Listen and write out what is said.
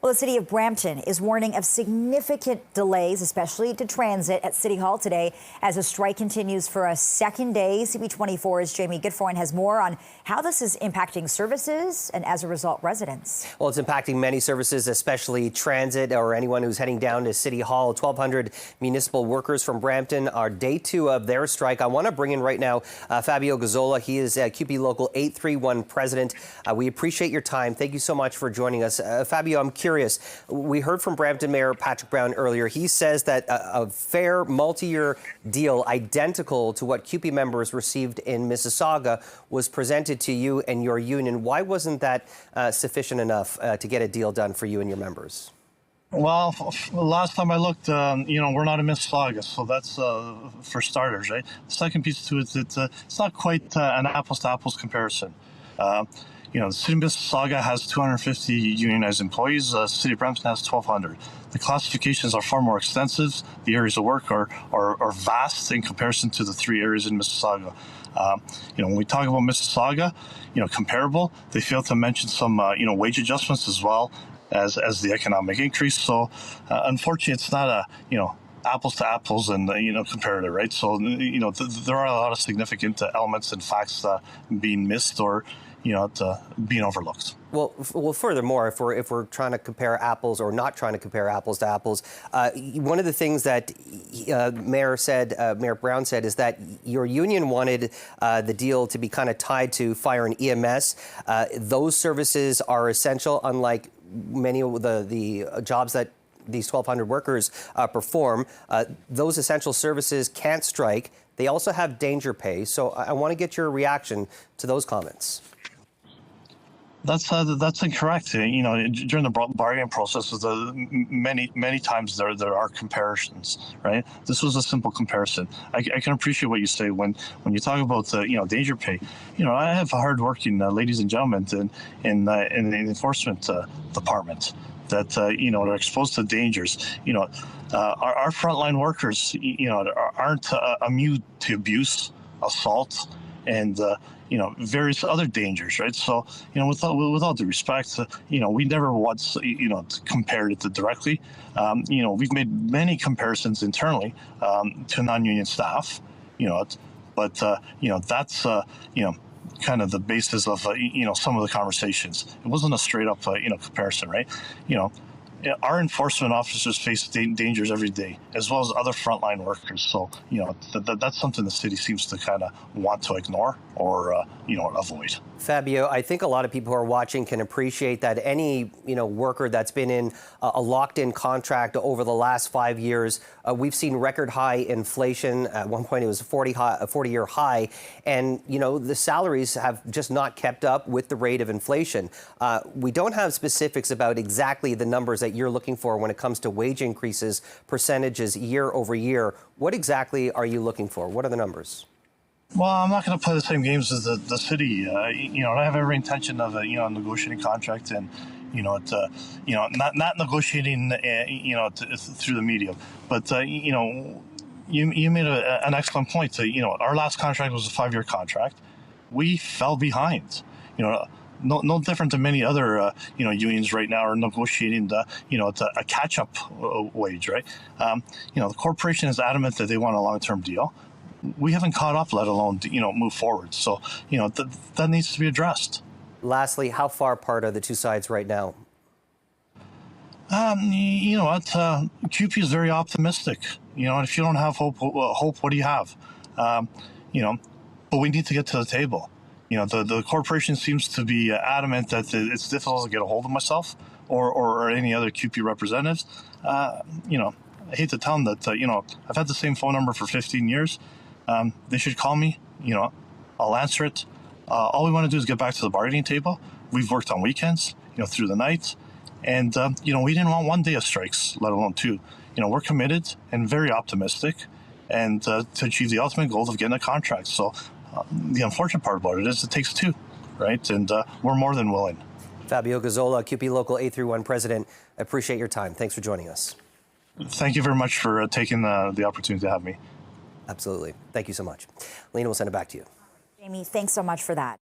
Well, the City of Brampton is warning of significant delays, especially to transit at City Hall today as a strike continues for a second day. CB24's Jamie Goodfrein has more on how this is impacting services and, as a result, residents. Well, it's impacting many services, especially transit or anyone who's heading down to City Hall. 1,200 municipal workers from Brampton are day two of their strike. I want to bring in right now Fabio Gazzola. He is CUPE Local 831 president. We appreciate your time. Thank you so much for joining us. Fabio, I'm curious. We heard from Brampton Mayor Patrick Brown earlier. He says that a fair multi-year deal identical to what CUPE members received in Mississauga was presented to you and your union. Why wasn't that sufficient enough to get a deal done for you and your members? Well, last time I looked, we're not in Mississauga, so that's for starters, right? The second piece to it, it's not quite an apples-to-apples comparison. The City of Mississauga has 250 unionized employees. The City of Brampton has 1,200. The classifications are far more extensive. The areas of work are vast in comparison to the three areas in Mississauga. When we talk about Mississauga, comparable, they fail to mention some, wage adjustments as well as the economic increase. So, unfortunately, it's not a, apples to apples and comparative, right? So there are a lot of significant elements and facts being missed or being overlooked. Well, furthermore, if we're trying to compare apples or not trying to compare apples to apples, one of the things that Mayor Brown said is that your union wanted the deal to be kind of tied to fire and EMS. Those services are essential, unlike many of the jobs that these 1,200 workers perform. Those essential services can't strike. They also have danger pay. So I want to get your reaction to those comments. That's incorrect. During the bargaining process, many times there are comparisons, right? This was a simple comparison. I can appreciate what you say when you talk about danger pay. I have hardworking ladies and gentlemen in the enforcement department that are exposed to dangers. Our frontline workers aren't immune to abuse, assault, and various other dangers, right? So, with all due respect, we never once, compared it directly. We've made many comparisons internally to non-union staff, but that's, kind of the basis of, some of the conversations. It wasn't a straight up, comparison, right? Our enforcement officers face dangers every day, as well as other frontline workers. So, that's something the city seems to kind of want to ignore or, avoid. Fabio, I think a lot of people who are watching can appreciate that any, worker that's been in a locked-in contract over the last 5 years, we've seen record high inflation. At one point, it was a 40-year high. And, the salaries have just not kept up with the rate of inflation. We don't have specifics about exactly the numbers that you're looking for when it comes to wage increases, percentages year over year. What exactly are you looking for? What are the numbers? Well, I'm not going to play the same games as the city. I have every intention of negotiating contract and not negotiating through the media. But you made an excellent point. Our last contract was a 5-year contract. We fell behind. No different than many other unions right now are negotiating a catch-up wage, right? The corporation is adamant that they want a long-term deal. We haven't caught up, let alone move forward. So that needs to be addressed. Lastly, how far apart are the two sides right now? CUPE is very optimistic. If you don't have hope, what do you have? But we need to get to the table. The corporation seems to be adamant that it's difficult to get a hold of myself or any other CUPE representatives. I hate to tell them that, I've had the same phone number for 15 years. They should call me, I'll answer it. All we want to do is get back to the bargaining table. We've worked on weekends, through the night. And, we didn't want 1 day of strikes, let alone 2. We're committed and very optimistic and to achieve the ultimate goal of getting a contract. So the unfortunate part about it is it takes 2, right? And we're more than willing. Fabio Gazzola, CUPE Local 831 president, I appreciate your time. Thanks for joining us. Thank you very much for taking the opportunity to have me. Absolutely. Thank you so much. Lena, we'll send it back to you. Jamie, thanks so much for that.